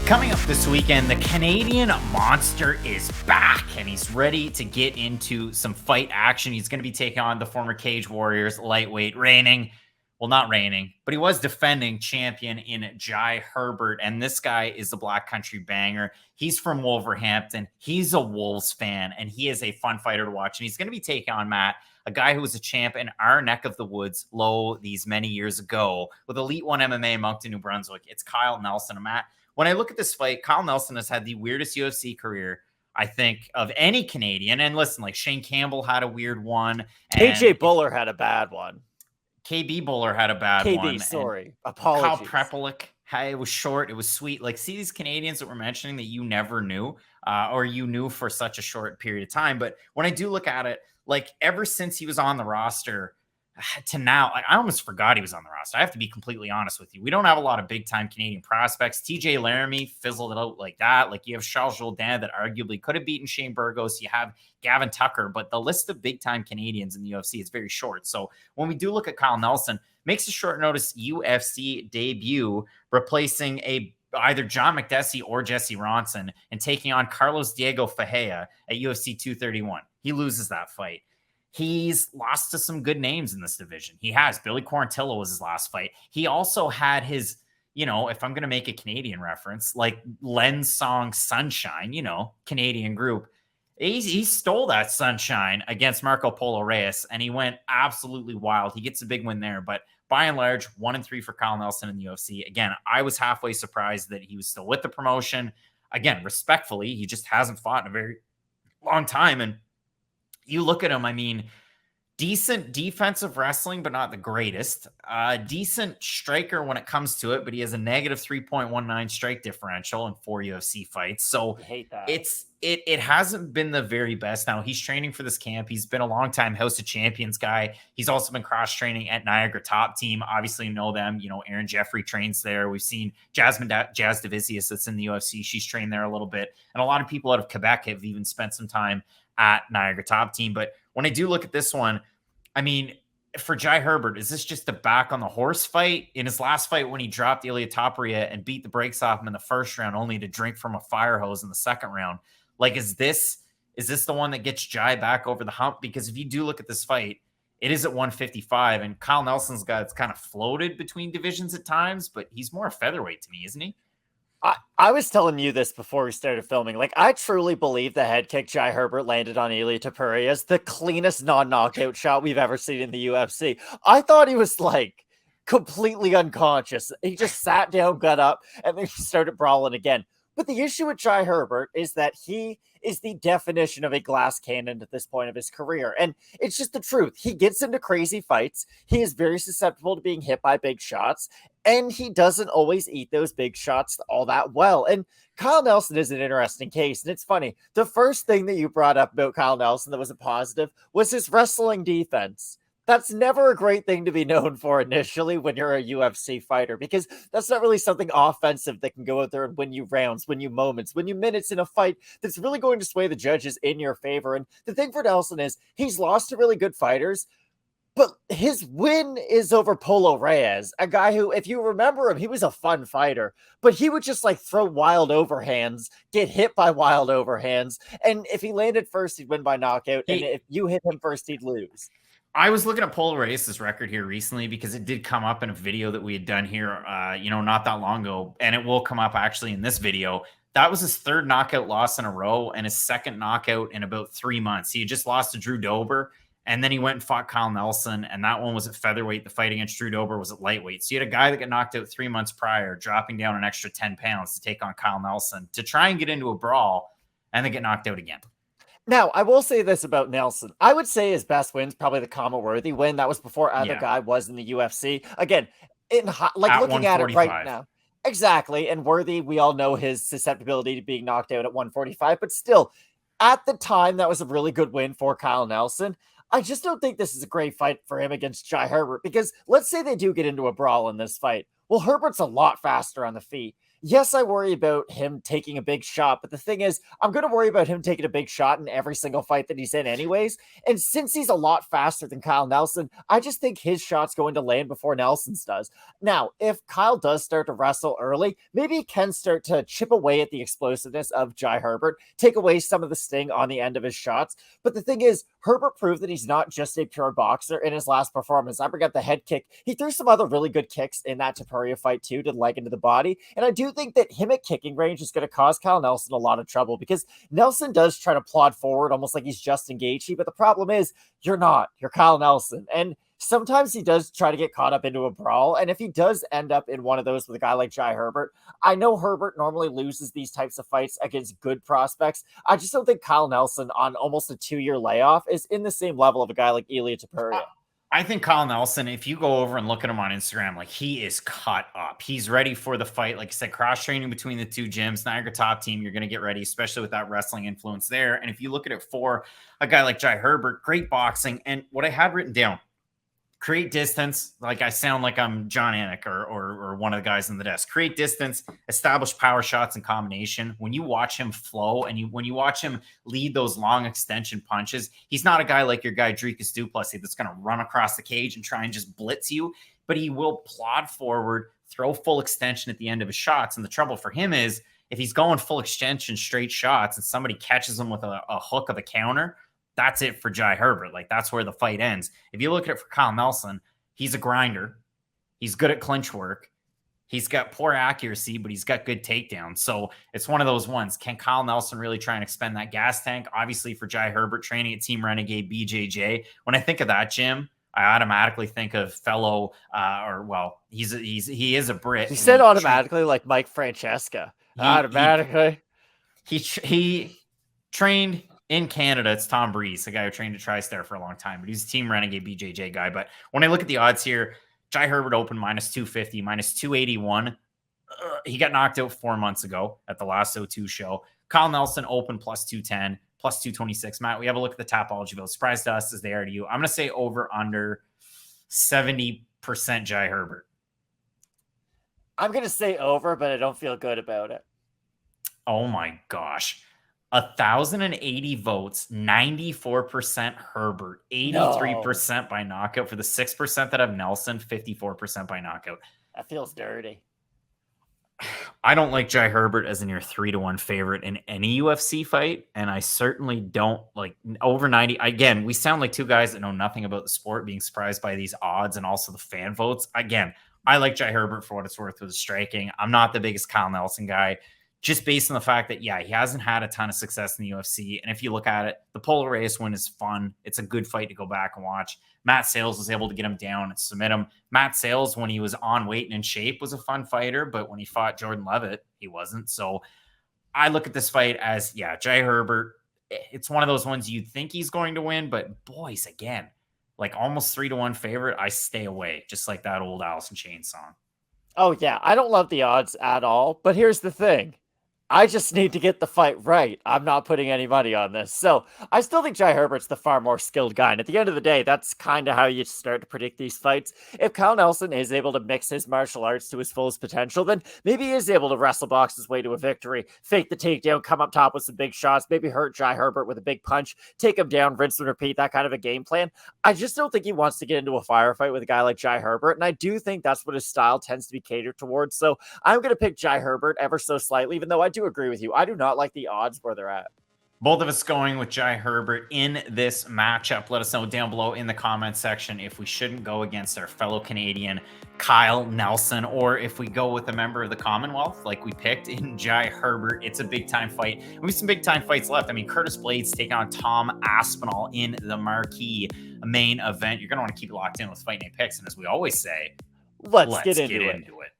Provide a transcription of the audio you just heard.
Coming up this weekend, the Canadian monster is back, and he's ready to get into some fight action. He's going to be taking on the former Cage Warriors lightweight not reigning, but he was defending champion in Jai Herbert, and this guy is the Black Country Banger. He's from Wolverhampton. He's a Wolves fan, and he is a fun fighter to watch, and he's going to be taking on Matt, a guy who was a champ in our neck of the woods, these many years ago, with Elite One MMA in Moncton, New Brunswick. It's Kyle Nelson. And Matt, when I look at this fight, Kyle Nelson has had the weirdest UFC career, I think, of any Canadian. And listen, like Shane Campbell had a weird one. KJ Buller had a bad one. KB Buller had a bad one. Sorry. Apologies. Kyle Prepelic, it was short. It was sweet. Like, see these Canadians that we're mentioning that you never knew or you knew for such a short period of time. But when I do look at it, like ever since he was on the roster to now, I almost forgot he was on the roster. I have to be completely honest with you. We don't have a lot of big-time Canadian prospects. TJ Laramie fizzled it out like that. Like, you have Charles Jourdain that arguably could have beaten Shane Burgos. You have Gavin Tucker, but the list of big-time Canadians in the UFC is very short. So when we do look at Kyle Nelson, makes a short notice UFC debut, replacing either John McDessie or Jesse Ronson and taking on Carlos Diego Ferreira at UFC 231. He loses that fight. He's lost to some good names in this division. He has. Billy Quarantillo was his last fight. He also had his, if I'm going to make a Canadian reference, like Len's song Sunshine, Canadian group. He stole that sunshine against Marco Polo Reyes, and he went absolutely wild. He gets a big win there, but by and large, 1-3 for Kyle Nelson in the UFC. Again, I was halfway surprised that he was still with the promotion. Again, respectfully, he just hasn't fought in a very long time, and you look at him, I mean, decent defensive wrestling, but not the greatest. Decent striker when it comes to it, but he has a negative 3.19 strike differential in 4 UFC fights. So I hate that. It hasn't been the very best. Now, he's training for this camp. He's been a long-time House of Champions guy. He's also been cross-training at Niagara Top Team. Obviously, you know them. Aaron Jeffrey trains there. We've seen Jazz Davicius that's in the UFC. She's trained there a little bit. And a lot of people out of Quebec have even spent some time at Niagara Top Team. But when I do look at this one, I mean, for Jai Herbert, is this just a back on the horse fight? In his last fight, when he dropped Ilya Topuria and beat the brakes off him in the first round, only to drink from a fire hose in the second round, like, is this the one that gets Jai back over the hump? Because if you do look at this fight, it is at 155, and Kyle Nelson's guy, it's kind of floated between divisions at times, but he's more a featherweight to me, isn't he? I was telling you this before we started filming. Like, I truly believe the head kick Jai Herbert landed on Ilya Topuria is the cleanest non-knockout shot we've ever seen in the UFC. I thought he was, like, completely unconscious. He just sat down, got up, and then he started brawling again. But the issue with Jai Herbert is that he is the definition of a glass cannon at this point of his career. And it's just the truth. He gets into crazy fights. He is very susceptible to being hit by big shots. And he doesn't always eat those big shots all that well. And Kyle Nelson is an interesting case. And it's funny. The first thing that you brought up about Kyle Nelson that was a positive was his wrestling defense. That's never a great thing to be known for initially when you're a UFC fighter, because that's not really something offensive that can go out there and win you rounds, win you moments, win you minutes in a fight that's really going to sway the judges in your favor. And the thing for Nelson is he's lost to really good fighters, but his win is over Polo Reyes, a guy who, if you remember him, he was a fun fighter, but he would just like throw wild overhands, get hit by wild overhands. And if he landed first, he'd win by knockout. And if you hit him first, he'd lose. I was looking at Polo Reyes' record here recently because it did come up in a video that we had done here, not that long ago, and it will come up actually in this video. That was his third knockout loss in a row and his second knockout in about 3 months. He had just lost to Drew Dober, and then he went and fought Kyle Nelson, and that one was at featherweight. The fight against Drew Dober was at lightweight. So you had a guy that got knocked out 3 months prior, dropping down an extra 10 pounds to take on Kyle Nelson to try and get into a brawl, and then get knocked out again. Now, I will say this about Nelson. I would say his best win's probably the Kama-Worthy win. That was before either guy was in the UFC. Again, looking at it right now. Exactly. And Worthy, we all know his susceptibility to being knocked out at 145. But still, at the time, that was a really good win for Kyle Nelson. I just don't think this is a great fight for him against Jai Herbert, because let's say they do get into a brawl in this fight. Well, Herbert's a lot faster on the feet. Yes, I worry about him taking a big shot, but the thing is, I'm going to worry about him taking a big shot in every single fight that he's in, anyways. And since he's a lot faster than Kyle Nelson, I just think his shot's going to land before Nelson's does. Now, if Kyle does start to wrestle early, maybe he can start to chip away at the explosiveness of Jai Herbert, take away some of the sting on the end of his shots. But the thing is, Herbert proved that he's not just a pure boxer in his last performance. I forgot the head kick. He threw some other really good kicks in that Topuria fight too, to the leg into the body. And I do think that him at kicking range is going to cause Kyle Nelson a lot of trouble because Nelson does try to plod forward almost like he's Justin Gaethje. But the problem is, you're not. You're Kyle Nelson. And sometimes he does try to get caught up into a brawl. And if he does end up in one of those with a guy like Jai Herbert, I know Herbert normally loses these types of fights against good prospects. I just don't think Kyle Nelson on almost a 2-year layoff is in the same level of a guy like Ilia Topuria. I think Kyle Nelson, if you go over and look at him on Instagram, like he is cut up. He's ready for the fight. Like I said, cross training between the two gyms, Niagara top team, you're going to get ready, especially with that wrestling influence there. And if you look at it for a guy like Jai Herbert, great boxing. And what I had written down, create distance. Like I sound like I'm John Anik or one of the guys in the desk. Create distance, establish power shots and combination. When you watch him flow and when you watch him lead those long extension punches, he's not a guy like your guy Diakiese Duplessis that's going to run across the cage and try and just blitz you, but he will plod forward, throw full extension at the end of his shots. And the trouble for him is if he's going full extension straight shots and somebody catches him with a hook of a counter, that's it for Jai Herbert. Like that's where the fight ends. If you look at it for Kyle Nelson, he's a grinder. He's good at clinch work. He's got poor accuracy, but he's got good takedowns. So it's one of those ones. Can Kyle Nelson really try and expend that gas tank? Obviously for Jai Herbert training at Team Renegade BJJ. When I think of that gym, I automatically think of fellow, he is a Brit. He said automatically like Mike Francesca. Automatically. He trained in Canada. It's Tom Breeze, the guy who trained at TriStar for a long time, but he's a Team Renegade BJJ guy. But when I look at the odds here, Jai Herbert open -250, -281. He got knocked out 4 months ago at the last O2 show. Kyle Nelson open +210, +226. Matt, we have a look at the Tapology vote. Surprise to us as they are to you. I'm going to say over under 70% Jai Herbert. I'm going to say over, but I don't feel good about it. Oh my gosh. 1,080 votes, 94% Herbert, 83% by knockout. For the 6% that have Nelson, 54% by knockout. That feels dirty. I don't like Jai Herbert as a near 3-1 favorite in any UFC fight, and I certainly don't like over 90. Again, we sound like two guys that know nothing about the sport being surprised by these odds and also the fan votes. Again, I like Jai Herbert for what it's worth with his striking. I'm not the biggest Kyle Nelson guy, just based on the fact that, yeah, he hasn't had a ton of success in the UFC. And if you look at it, the Polo Reyes win is fun. It's a good fight to go back and watch. Matt Sales was able to get him down and submit him. Matt Sales, when he was on weight and in shape, was a fun fighter, but when he fought Jordan Leavitt, he wasn't. So I look at this fight as, yeah, Jai Herbert, it's one of those ones you'd think he's going to win, but boys, again, like almost 3-1 favorite, I stay away, just like that old Alice in Chains song. Oh, yeah, I don't love the odds at all, but here's the thing. I just need to get the fight right. I'm not putting any money on this. So I still think Jai Herbert's the far more skilled guy. And at the end of the day, that's kind of how you start to predict these fights. If Kyle Nelson is able to mix his martial arts to his fullest potential, then maybe he is able to wrestle box his way to a victory, fake the takedown, come up top with some big shots, maybe hurt Jai Herbert with a big punch, take him down, rinse and repeat, that kind of a game plan. I just don't think he wants to get into a firefight with a guy like Jai Herbert. And I do think that's what his style tends to be catered towards. So I'm going to pick Jai Herbert ever so slightly, even though I do agree with you. I do not like the odds where they're at. Both of us going with Jai Herbert in this matchup. Let us know down below in the comments section if we shouldn't go against our fellow Canadian Kyle Nelson, or if we go with a member of the Commonwealth like we picked in Jai Herbert. It's a big-time fight. We have some big-time fights left. I mean, Curtis Blaydes taking on Tom Aspinall in the marquee main event. You're going to want to keep it locked in with Fight Night Picks, and as we always say, let's get into it.